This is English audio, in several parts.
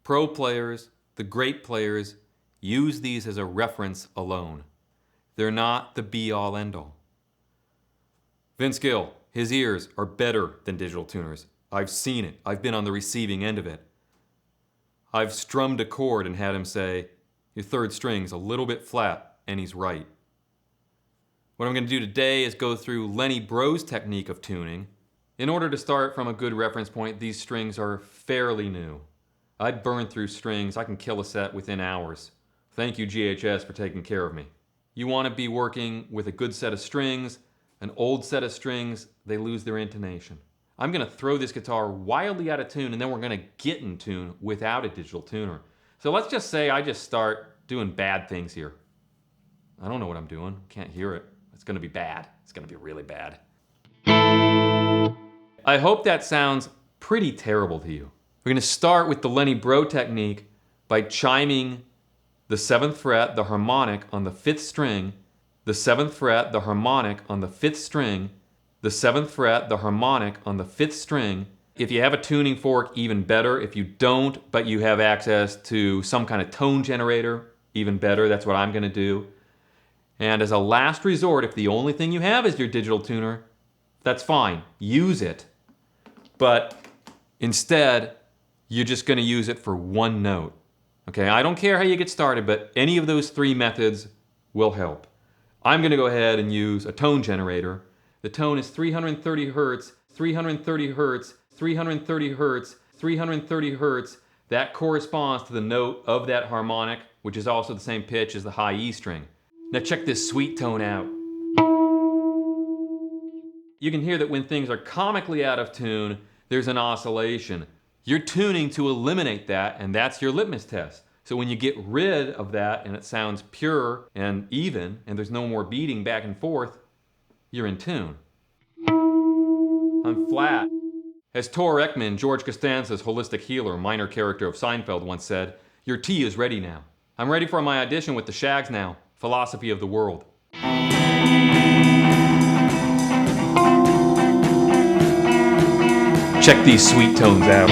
Pro players, the great players, use these as a reference alone. They're not the be-all, end-all. Vince Gill, his ears are better than digital tuners. I've seen it. I've been on the receiving end of it. I've strummed a chord and had him say, your third string's a little bit flat, and he's right. What I'm going to do today is go through Lenny Breau's technique of tuning. In order to start from a good reference point, these strings are fairly new. I'd burn through strings. I can kill a set within hours. Thank you, GHS, for taking care of me. You want to be working with a good set of strings. An old set of strings, they lose their intonation. I'm going to throw this guitar wildly out of tune, and then we're going to get in tune without a digital tuner. So let's just say I just start doing bad things here. I don't know what I'm doing. Can't hear it. It's going to be bad. It's going to be really bad. I hope that sounds pretty terrible to you. We're going to start with the Lenny Breau technique by chiming the 7th fret, the harmonic, on the 5th string, the 7th fret, the harmonic on the 5th string, the 7th fret, the harmonic on the 5th string. If you have a tuning fork, even better. If you don't, but you have access to some kind of tone generator, even better. That's what I'm going to do. And as a last resort, if the only thing you have is your digital tuner, that's fine. Use it. But instead, you're just going to use it for one note. Okay, I don't care how you get started, but any of those three methods will help. I'm going to go ahead and use a tone generator. The tone is 330 hertz, 330 hertz, 330 hertz, 330 hertz. That corresponds to the note of that harmonic, which is also the same pitch as the high E string. Now check this sweet tone out. You can hear that when things are comically out of tune, there's an oscillation. You're tuning to eliminate that, and that's your litmus test. So when you get rid of that and it sounds pure and even, and there's no more beating back and forth, you're in tune. I'm flat. As Tor Ekman, George Costanza's holistic healer, minor character of Seinfeld, once said, your tea is ready now. I'm ready for my audition with the Shags now. Philosophy of the world. Check these sweet tones out.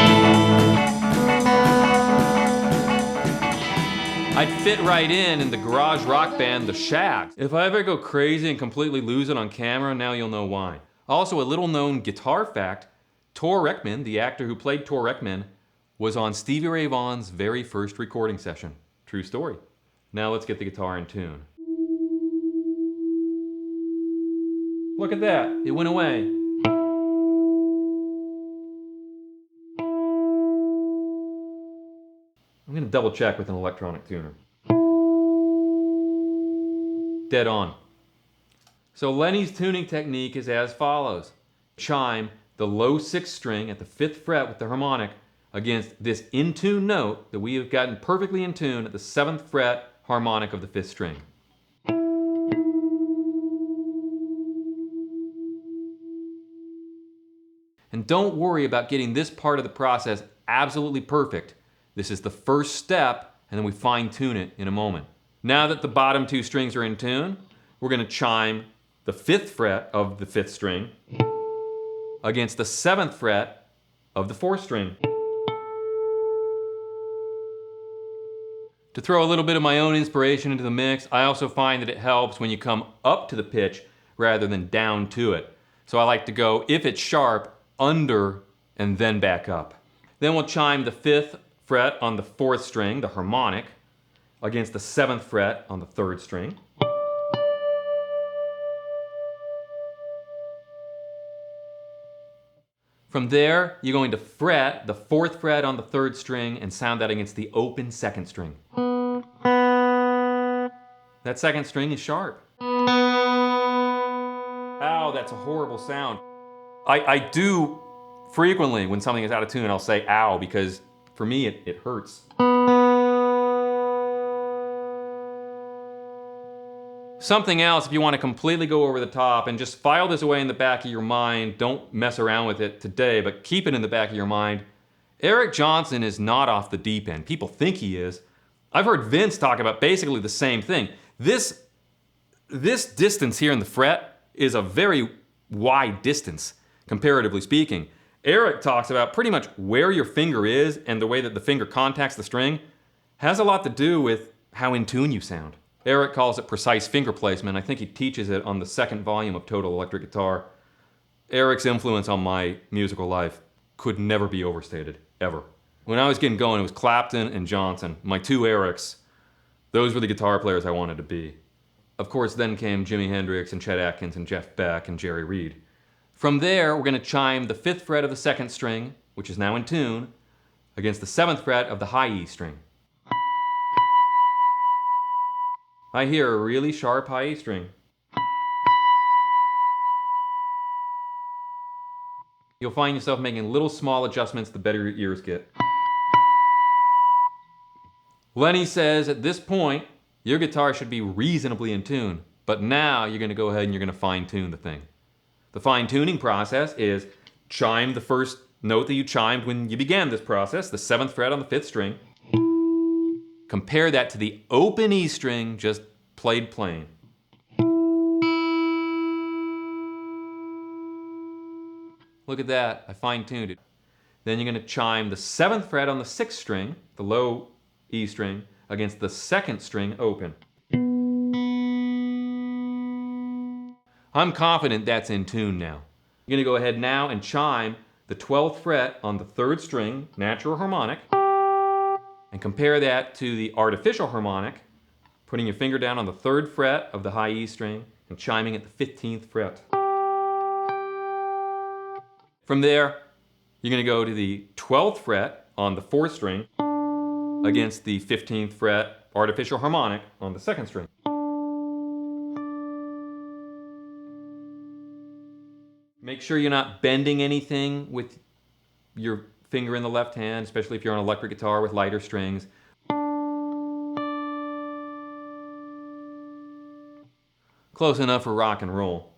I'd fit right in the garage rock band, the Shags. If I ever go crazy and completely lose it on camera, now you'll know why. Also, a little known guitar fact, Tor Ekman, the actor who played Tor Ekman, was on Stevie Ray Vaughan's very first recording session. True story. Now let's get the guitar in tune. Look at that, it went away. I'm going to double check with an electronic tuner. Dead on. So Lenny's tuning technique is as follows. Chime the low 6th string at the 5th fret with the harmonic against this in-tune note that we have gotten perfectly in tune at the 7th fret harmonic of the 5th string. And don't worry about getting this part of the process absolutely perfect. This is the first step, and then we fine-tune it in a moment. Now that the bottom 2 strings are in tune, we're going to chime the 5th fret of the 5th string against the 7th fret of the 4th string. To throw a little bit of my own inspiration into the mix, I also find that it helps when you come up to the pitch rather than down to it. So I like to go, if it's sharp, under and then back up. Then we'll chime the 5th fret on the 4th string, the harmonic, against the 7th fret on the 3rd string. From there, you're going to fret the 4th fret on the 3rd string and sound that against the open 2nd string. That 2nd string is sharp. Ow, that's a horrible sound. I do frequently, when something is out of tune, I'll say ow, because for me it hurts. Something else, if you want to completely go over the top, and just file this away in the back of your mind, don't mess around with it today, but keep it in the back of your mind. Eric Johnson is not off the deep end. People think he is. I've heard Vince talk about basically the same thing. This distance here in the fret is a very wide distance, comparatively speaking. Eric talks about pretty much where your finger is and the way that the finger contacts the string has a lot to do with how in tune you sound. Eric calls it precise finger placement. I think he teaches it on the second volume of Total Electric Guitar. Eric's influence on my musical life could never be overstated, ever. When I was getting going, it was Clapton and Johnson, my two Erics. Those were the guitar players I wanted to be. Of course, then came Jimi Hendrix and Chet Atkins and Jeff Beck and Jerry Reed. From there, we're going to chime the 5th fret of the 2nd string, which is now in tune, against the 7th fret of the high E string. I hear a really sharp high E string. You'll find yourself making little small adjustments the better your ears get. Lenny says at this point, your guitar should be reasonably in tune, but now you're going to go ahead and you're going to fine-tune the thing. The fine-tuning process is chime the first note that you chimed when you began this process, the 7th fret on the 5th string. Compare that to the open E string, just played plain. Look at that, I fine-tuned it. Then you're going to chime the 7th fret on the 6th string, the low E string, against the 2nd string open. I'm confident that's in tune now. You're going to go ahead now and chime the 12th fret on the 3rd string, natural harmonic, and compare that to the artificial harmonic, putting your finger down on the 3rd fret of the high E string and chiming at the 15th fret. From there, you're going to go to the 12th fret on the 4th string against the 15th fret artificial harmonic on the 2nd string. Make sure you're not bending anything with your finger in the left hand, especially if you're on an electric guitar with lighter strings. Close enough for rock and roll.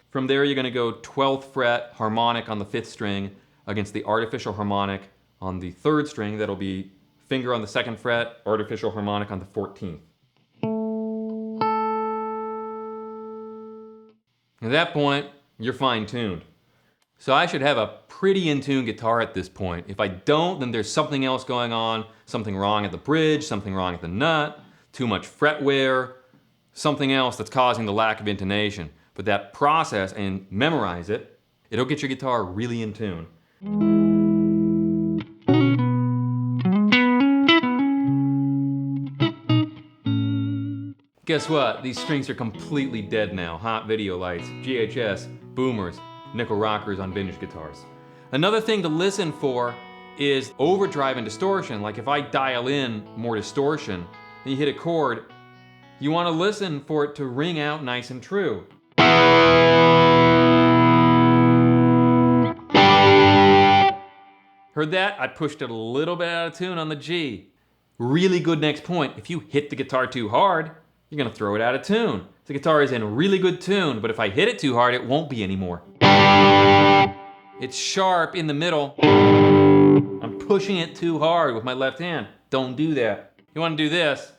From there, you're going to go 12th fret harmonic on the 5th string against the artificial harmonic on the 3rd string. That'll be finger on the 2nd fret, artificial harmonic on the 14th. At that point, you're fine-tuned. So I should have a pretty in-tune guitar at this point. If I don't, then there's something else going on, something wrong at the bridge, something wrong at the nut, too much fret wear, something else that's causing the lack of intonation. But that process, and memorize it, it'll get your guitar really in tune. Guess what? These strings are completely dead now. Hot video lights, GHS, boomers, nickel rockers on vintage guitars. Another thing to listen for is overdrive and distortion. Like if I dial in more distortion and you hit a chord, you want to listen for it to ring out nice and true. Heard that? I pushed it a little bit out of tune on the G. Really good next point. If you hit the guitar too hard, you're going to throw it out of tune. The guitar is in really good tune, but if I hit it too hard, it won't be anymore. It's sharp in the middle. I'm pushing it too hard with my left hand. Don't do that. You want to do this.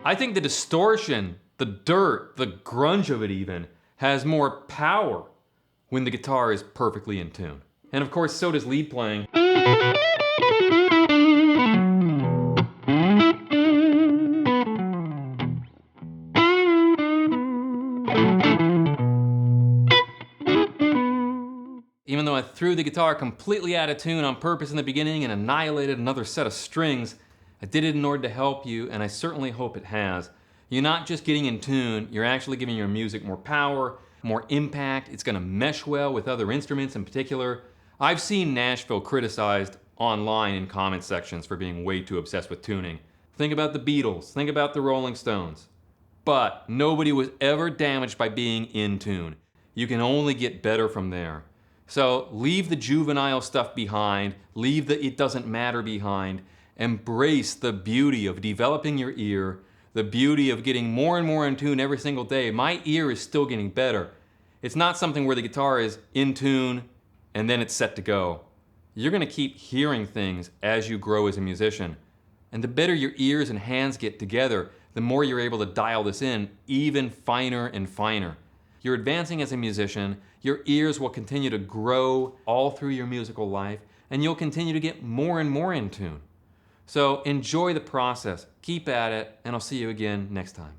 I think the distortion, the dirt, the grunge of it even, has more power when the guitar is perfectly in tune. And of course, so does lead playing. Even though I threw the guitar completely out of tune on purpose in the beginning and annihilated another set of strings, I did it in order to help you, and I certainly hope it has. You're not just getting in tune, you're actually giving your music more power, more impact. It's going to mesh well with other instruments in particular. I've seen Nashville criticized online in comment sections for being way too obsessed with tuning. Think about the Beatles, think about the Rolling Stones. But nobody was ever damaged by being in tune. You can only get better from there. So leave the juvenile stuff behind, leave the it doesn't matter behind, embrace the beauty of developing your ear, the beauty of getting more and more in tune every single day. My ear is still getting better. It's not something where the guitar is in tune and then it's set to go. You're gonna keep hearing things as you grow as a musician. And the better your ears and hands get together, the more you're able to dial this in even finer and finer. You're advancing as a musician, your ears will continue to grow all through your musical life, and you'll continue to get more and more in tune. So enjoy the process, keep at it, and I'll see you again next time.